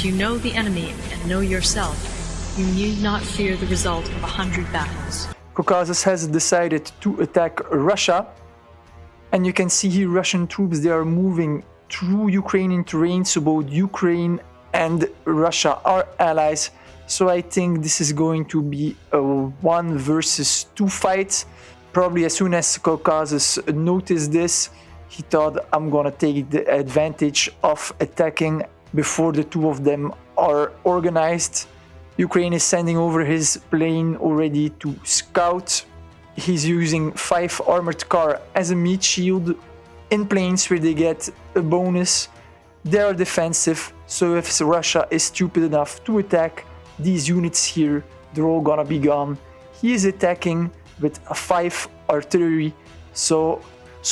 If you know the enemy and know yourself, you need not fear the result of 100 battles. Caucasus has decided to attack Russia, and you can see here Russian troops, they are moving through Ukrainian terrain, so both Ukraine and Russia are allies. So I think this is going to be a 1 versus 2 fight. Probably as soon as Caucasus noticed this, he thought, I'm gonna take the advantage of attacking before the two of them are organized. Ukraine is sending over his plane already to scout. He's using 5 armored car as a meat shield in planes where they get a bonus. They are defensive, so if Russia is stupid enough to attack these units here, they're all gonna be gone. He is attacking with a 5 artillery, so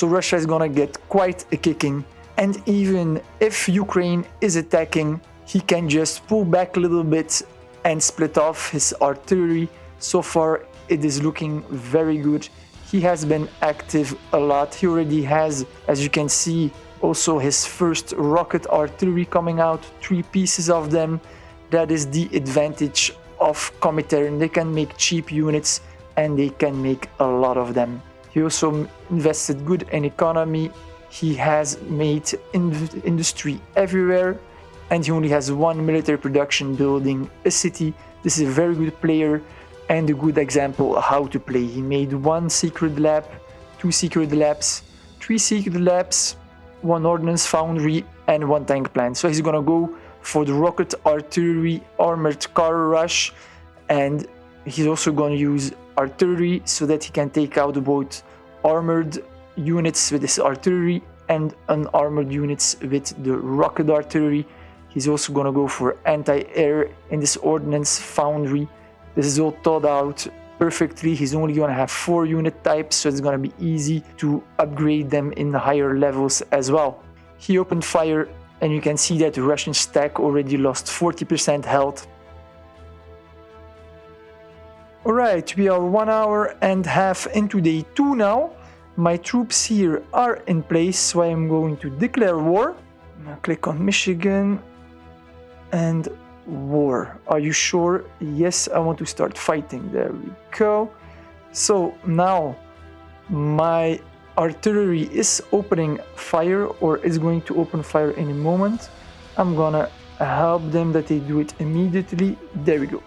Russia is gonna get quite a kicking. And even if Ukraine is attacking, he can just pull back a little bit and split off his artillery. So far it is looking very good. He has been active a lot. He already has, as you can see, also his first rocket artillery coming out, 3 pieces of them. That is the advantage of Comintern. They can make cheap units and they can make a lot of them. He also invested good in economy. He has made industry everywhere, and he only has 1 military production building a city. This is a very good player and a good example of how to play. He made 1 secret lab, 2 secret labs, 3 secret labs, 1 ordnance foundry, and 1 tank plant. So he's gonna go for the rocket artillery armored car rush, and he's also gonna use artillery so that he can take out both armored units with his artillery and unarmored units with the rocket artillery. He's also gonna go for anti-air in this ordnance foundry. This is all thought out perfectly. He's only gonna have 4 unit types, so it's gonna be easy to upgrade them in the higher levels as well. He opened fire, and you can see that the Russian stack already lost 40% health. Alright, we are 1 hour and a half into day 2 now. My troops here are in place, so I am going to declare war. Now click on Michigan and war. Are you sure? Yes, I want to start fighting. There we go. So now my artillery is opening fire, or is going to open fire in a moment. I'm gonna help them that they do it immediately. There we go.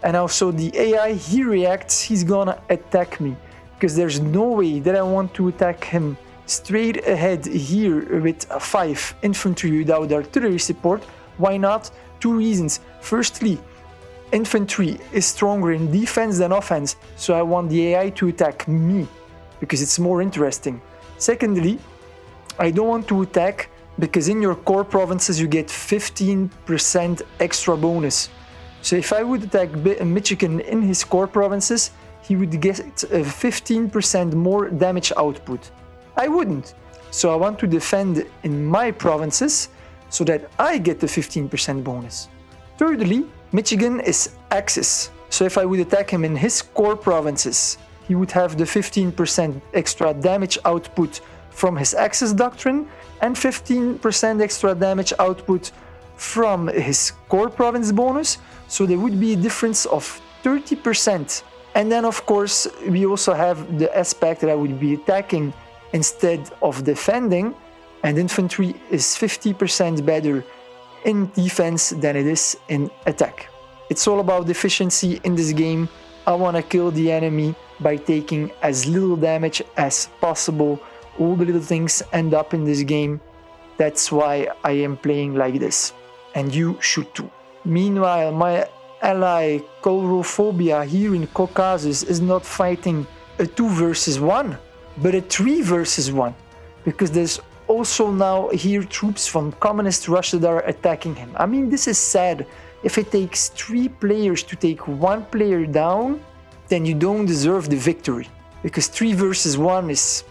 And also the AI, he reacts, he's gonna attack me, because there's no way that I want to attack him straight ahead here with 5 infantry without artillery support. Why not? 2 reasons. Firstly, infantry is stronger in defense than offense, so I want the AI to attack me because it's more interesting. Secondly, I don't want to attack because in your core provinces you get 15% extra bonus. So if I would attack Michigan in his core provinces, he would get a 15% more damage output. I wouldn't. So I want to defend in my provinces so that I get the 15% bonus. Thirdly, Michigan is Axis. So if I would attack him in his core provinces, he would have the 15% extra damage output from his Axis doctrine and 15% extra damage output from his core province bonus. So there would be a difference of 30%. And then of course we also have the aspect that I would be attacking instead of defending, and infantry is 50% better in defense than it is in attack. It's all about efficiency in this game. I want to kill the enemy by taking as little damage as possible. All the little things end up in this game. That's why I am playing like this, and you should too. Meanwhile, my ally Colorophobia here in Caucasus is not fighting a 2 versus 1, but a 3 versus 1, because there's also now here troops from Communist Russia that are attacking him. I mean, this is sad. If it takes 3 players to take 1 player down, then you don't deserve the victory, because 3 versus 1 is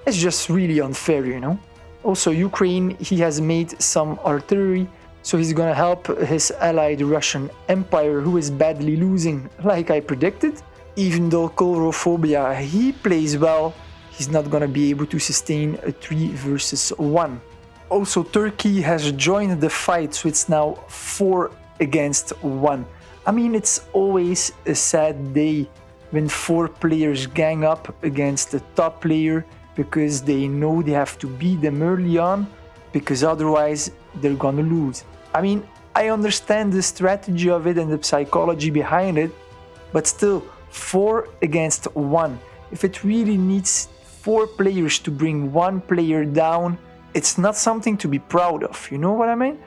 just really unfair, you know. Also, Ukraine, he has made some artillery, so he's gonna help his ally, the Russian Empire, who is badly losing, like I predicted. Even though Colorophobia, he plays well, he's not gonna be able to sustain a 3 versus 1. Also, Turkey has joined the fight, so it's now 4 against 1. I mean, it's always a sad day when 4 players gang up against a top player because they know they have to beat them early on, because otherwise they're gonna lose. I mean, I understand the strategy of it and the psychology behind it, but still, 4 against 1. If it really needs 4 players to bring 1 player down, it's not something to be proud of, you know what I mean?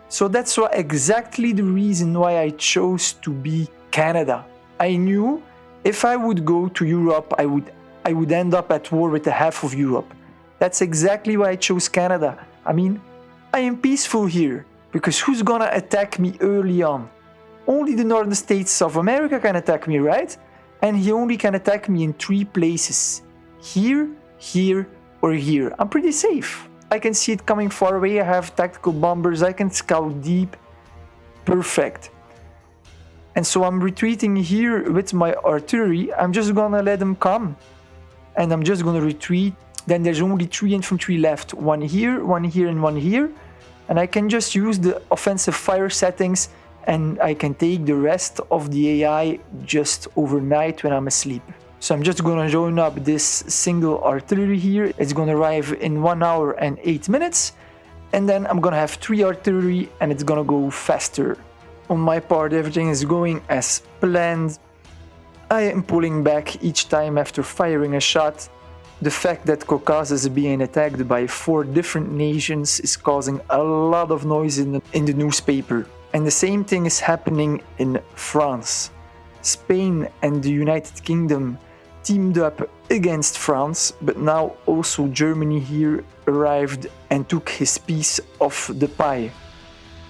So that's exactly the reason why I chose to be Canada. I knew if I would go to Europe, I would end up at war with the half of Europe. That's exactly why I chose Canada. I mean, I am peaceful here, because who's gonna attack me early on? Only the northern states of America can attack me, right? And he only can attack me in 3 places. Here, here, or here. I'm pretty safe. I can see it coming far away, I have tactical bombers, I can scout deep. Perfect. And so I'm retreating here with my artillery. I'm just gonna let them come. And I'm just gonna retreat. Then there's only 3 infantry left. 1 here, 1 here, and 1 here. And I can just use the offensive fire settings and I can take the rest of the AI just overnight when I'm asleep. So I'm just gonna join up this single artillery here. It's gonna arrive in 1 hour and 8 minutes. And then I'm gonna have 3 artillery and it's gonna go faster. On my part, everything is going as planned. I am pulling back each time after firing a shot. The fact that Caucasus is being attacked by 4 different nations is causing a lot of noise in the newspaper. And the same thing is happening in France. Spain and the United Kingdom teamed up against France, but now also Germany here arrived and took his piece of the pie.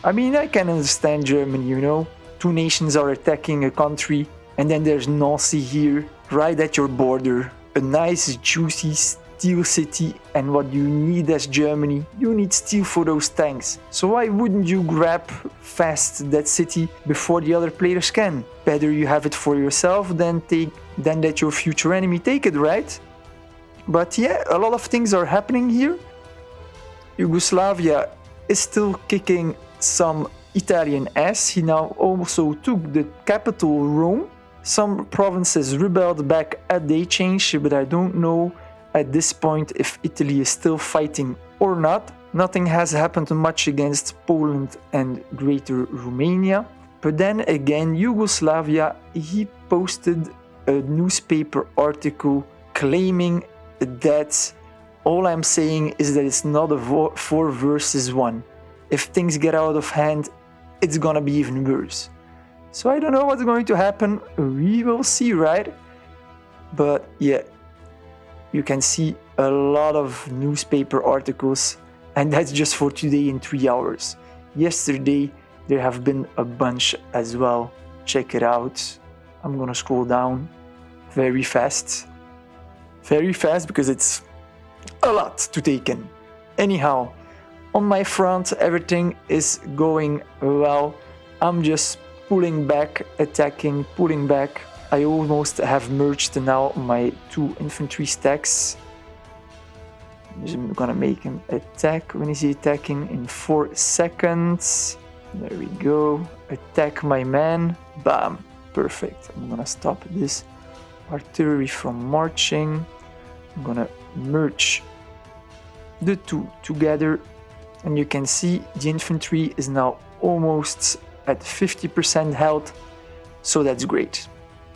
I mean, I can understand Germany, you know. 2 nations are attacking a country, and then there's Nancy here, right at your border. A nice, juicy steel city, and what you need as Germany, you need steel for those tanks. So why wouldn't you grab fast that city before the other players can? Better you have it for yourself than let your future enemy take it, right? But yeah, a lot of things are happening here. Yugoslavia is still kicking some Italian ass. He now also took the capital, Rome. Some provinces rebelled back at day change, but I don't know at this point if Italy is still fighting or not. Nothing has happened much against Poland and Greater Romania. But then again, Yugoslavia, he posted a newspaper article claiming that all I'm saying is that it's not a 4 versus 1. If things get out of hand, it's gonna be even worse. So I don't know what's going to happen, we will see, right? But yeah, you can see a lot of newspaper articles, and that's just for today in 3 hours. Yesterday there have been a bunch as well. Check it out. I'm gonna scroll down very fast because it's a lot to take in. Anyhow, on my front everything is going well. I'm just pulling back, attacking, pulling back. I almost have merged now my 2 infantry stacks. I'm gonna make him attack. When is he attacking? In 4 seconds. There we go. Attack my man. Bam. Perfect. I'm gonna stop this artillery from marching. I'm gonna merge the 2 together. And you can see the infantry is now almost at 50% health. So that's great.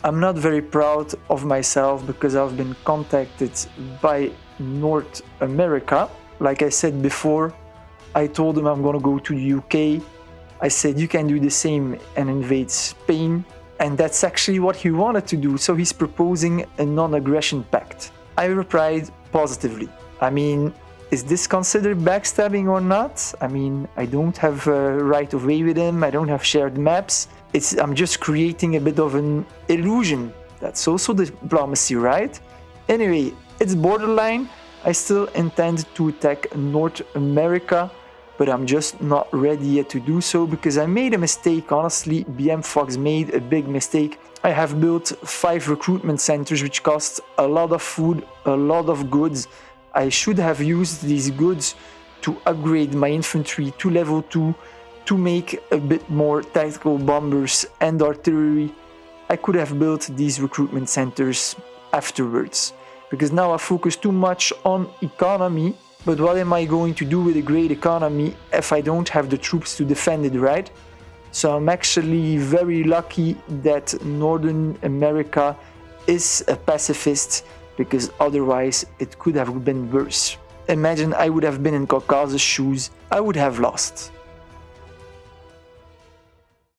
I'm not very proud of myself because I've been contacted by North America. Like I said before, I told them I'm gonna go to the UK. I said you can do the same and invade Spain. And that's actually what he wanted to do. So he's proposing a non-aggression pact. I replied positively. I mean, is this considered backstabbing or not? I mean, I don't have a right of way with him. I don't have shared maps. I'm just creating a bit of an illusion. That's also diplomacy, right? Anyway, it's borderline. I still intend to attack North America, but I'm just not ready yet to do so because I made a mistake. Honestly, BM Fox made a big mistake. I have built 5 recruitment centers which cost a lot of food, a lot of goods. I should have used these goods to upgrade my infantry to level 2 to make a bit more tactical bombers and artillery, I could have built these recruitment centers afterwards. Because now I focus too much on economy, but what am I going to do with a great economy if I don't have the troops to defend it, right? So I'm actually very lucky that Northern America is a pacifist, because otherwise it could have been worse. Imagine I would have been in Caucasus' shoes, I would have lost.